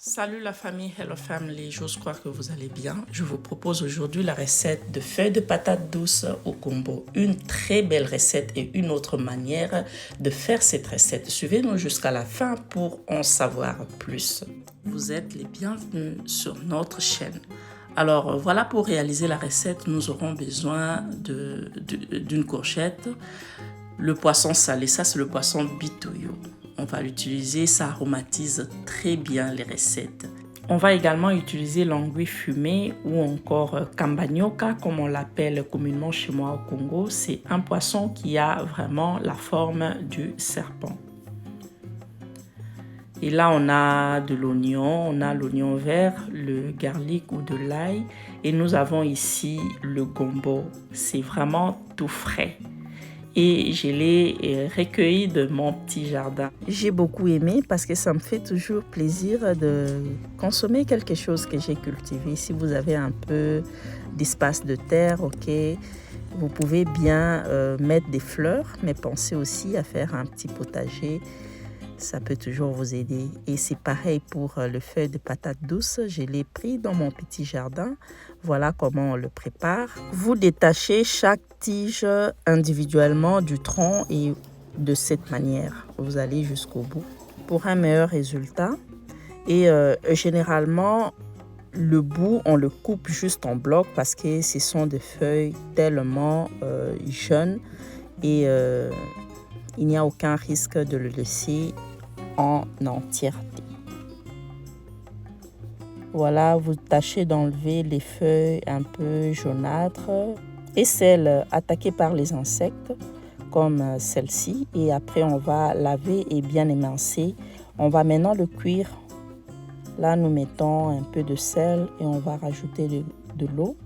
Salut la famille Hello Family, j'ose croire que vous allez bien. Je vous propose aujourd'hui la recette de feuilles de patates douces au gombo. Une très belle recette et une autre manière de faire cette recette. Suivez-nous jusqu'à la fin pour en savoir plus. Vous êtes les bienvenus sur notre chaîne. Alors voilà, pour réaliser la recette, nous aurons besoin d'une courgette, le poisson salé, ça c'est le poisson bitoyo. On va l'utiliser, ça aromatise très bien les recettes. On va également utiliser l'anguille fumée ou encore cambanyoka comme on l'appelle communément chez moi au Congo. C'est un poisson qui a vraiment la forme du serpent. Et là, on a de l'oignon, on a l'oignon vert, le garlic ou de l'ail. Et nous avons ici le gombo. C'est vraiment tout frais. Et je l'ai recueilli de mon petit jardin. J'ai beaucoup aimé parce que ça me fait toujours plaisir de consommer quelque chose que j'ai cultivé. Si vous avez un peu d'espace de terre, ok, vous pouvez bien mettre des fleurs, mais pensez aussi à faire un petit potager. Ça peut toujours vous aider. Et c'est pareil pour le feuille de patate douce. Je l'ai pris dans mon petit jardin. Voilà comment on le prépare. Vous détachez chaque tige individuellement du tronc et de cette manière, vous allez jusqu'au bout pour un meilleur résultat. Et généralement, le bout, on le coupe juste en blocs parce que ce sont des feuilles tellement jeunes et il n'y a aucun risque de le laisser en entièreté. Voilà, vous tâchez d'enlever les feuilles un peu jaunâtres et celles attaquées par les insectes comme celle-ci. Et après, on va laver et bien émincer. On va maintenant le cuire. Là, nous mettons un peu de sel et on va rajouter de l'eau.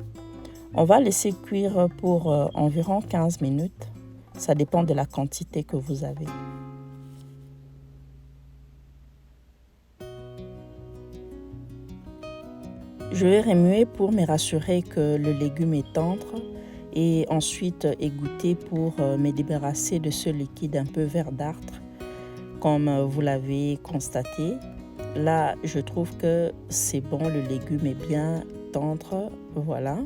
On va laisser cuire pour environ 15 minutes. Ça dépend de la quantité que vous avez. Je vais remuer pour me rassurer que le légume est tendre et ensuite égoutter pour me débarrasser de ce liquide un peu verdâtre comme vous l'avez constaté. Là, je trouve que c'est bon, le légume est bien tendre, voilà.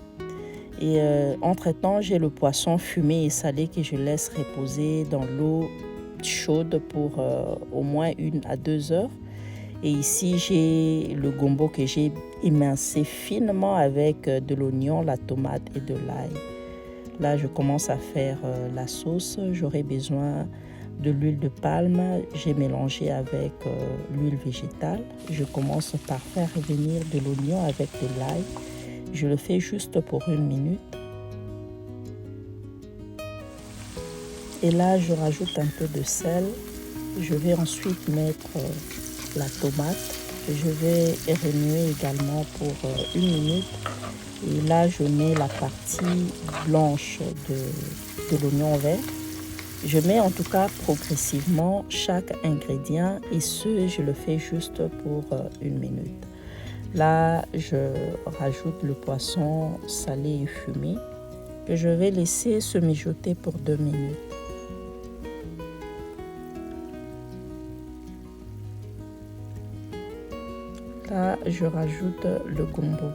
Et entre-temps, j'ai le poisson fumé et salé que je laisse reposer dans l'eau chaude pour au moins 1 à 2 heures. Et ici, j'ai le gombo que j'ai émincé finement avec de l'oignon, la tomate et de l'ail. Là, je commence à faire la sauce. J'aurai besoin de l'huile de palme. J'ai mélangé avec l'huile végétale. Je commence par faire revenir de l'oignon avec de l'ail. Je le fais juste pour 1 minute. Et là, je rajoute un peu de sel. Je vais ensuite mettre la tomate. Je vais remuer également pour 1 minute. Et là, je mets la partie blanche de l'oignon vert. Je mets en tout cas progressivement chaque ingrédient et je le fais juste pour 1 minute. Là, je rajoute le poisson salé et fumé que je vais laisser se mijoter pour 2 minutes. Là, je rajoute le gombo.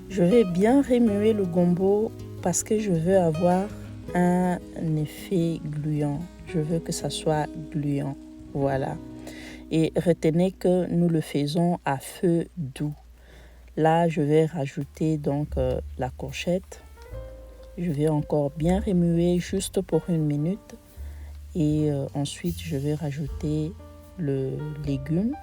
Je vais bien remuer le gombo parce que je veux avoir un effet gluant. Je veux que ça soit gluant. Voilà. Et retenez que nous le faisons à feu doux. Là, je vais rajouter donc la courgette. Je vais encore bien remuer juste pour 1 minute. Et ensuite, je vais rajouter le légume.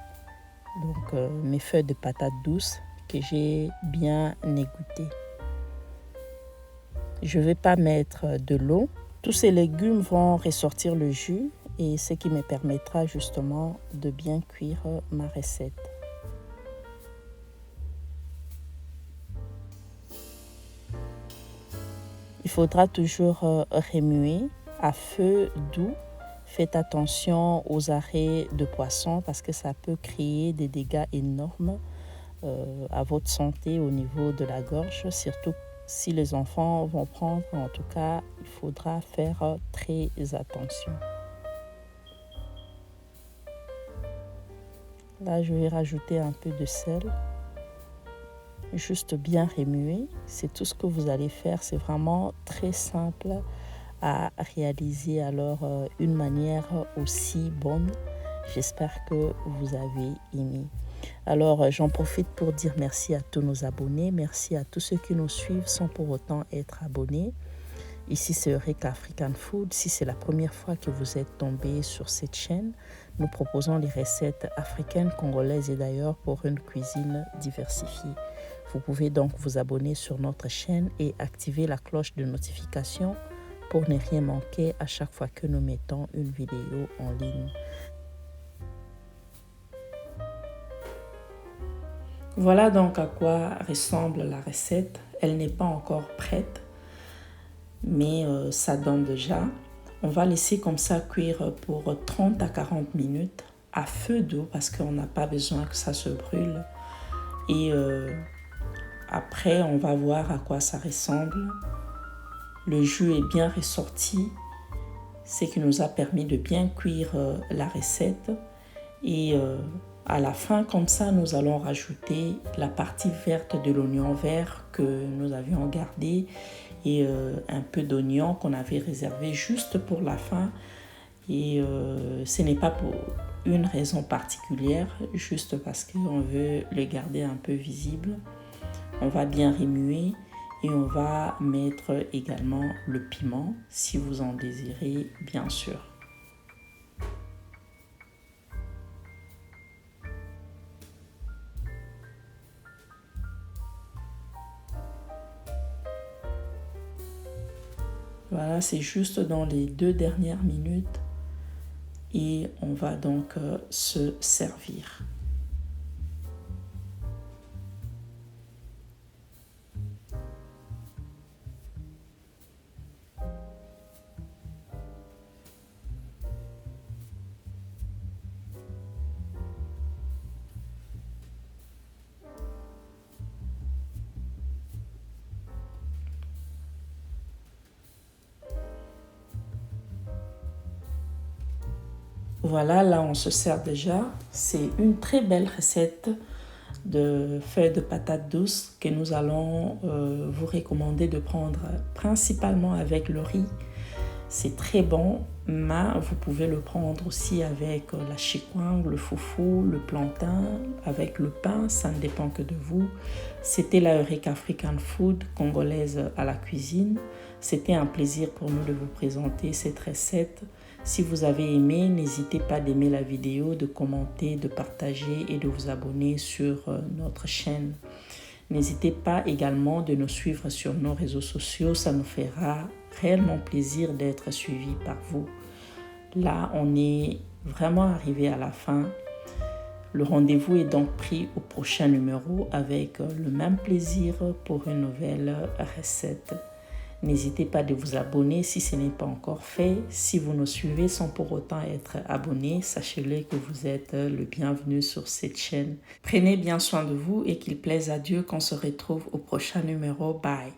Donc, mes feuilles de patates douces que j'ai bien égouttées. Je ne vais pas mettre de l'eau. Tous ces légumes vont ressortir le jus et ce qui me permettra justement de bien cuire ma recette. Il faudra toujours remuer à feu doux Faites attention aux arrêts de poissons parce que ça peut créer des dégâts énormes à votre santé au niveau de la gorge, surtout si les enfants vont prendre. En tout cas, il faudra faire très attention. Là, je vais rajouter un peu de sel. Juste bien remuer. C'est tout ce que vous allez faire. C'est vraiment très simple à réaliser. Alors, une manière aussi bonne. J'espère que vous avez aimé. Alors, j'en profite pour dire merci à tous nos abonnés. Merci à tous ceux qui nous suivent sans pour autant être abonnés. Ici, c'est Eureka African Food. Si c'est la première fois que vous êtes tombé sur cette chaîne, nous proposons les recettes africaines, congolaises et d'ailleurs pour une cuisine diversifiée. Vous pouvez donc vous abonner sur notre chaîne et activer la cloche de notification pour ne rien manquer à chaque fois que nous mettons une vidéo en ligne. Voilà donc à quoi ressemble la recette. Elle n'est pas encore prête, mais ça donne déjà. On va laisser comme ça cuire pour 30 à 40 minutes à feu doux parce qu'on n'a pas besoin que ça se brûle. Et après, on va voir à quoi ça ressemble. Le jus est bien ressorti, ce qui nous a permis de bien cuire la recette. Et à la fin, comme ça, nous allons rajouter la partie verte de l'oignon vert que nous avions gardé et un peu d'oignon qu'on avait réservé juste pour la fin. Et ce n'est pas pour une raison particulière, juste parce qu'on veut le garder un peu visible. On va bien remuer et on va mettre également le piment si vous en désirez, bien sûr. Voilà, c'est juste dans les 2 dernières minutes et on va donc se servir. Voilà, là on se sert déjà. C'est une très belle recette de feuilles de patates douces que nous allons vous recommander de prendre principalement avec le riz. C'est très bon, mais vous pouvez le prendre aussi avec la chikwang, le foufou, le plantain, avec le pain, ça ne dépend que de vous. C'était la Eureka African Food congolaise à la cuisine. C'était un plaisir pour nous de vous présenter cette recette. Si vous avez aimé, n'hésitez pas d'aimer la vidéo, de commenter, de partager et de vous abonner sur notre chaîne. N'hésitez pas également de nous suivre sur nos réseaux sociaux, ça nous fera réellement plaisir d'être suivis par vous. Là, on est vraiment arrivé à la fin. Le rendez-vous est donc pris au prochain numéro avec le même plaisir pour une nouvelle recette. N'hésitez pas de vous abonner si ce n'est pas encore fait. Si vous nous suivez sans pour autant être abonné, sachez-le que vous êtes le bienvenu sur cette chaîne. Prenez bien soin de vous et qu'il plaise à Dieu qu'on se retrouve au prochain numéro. Bye!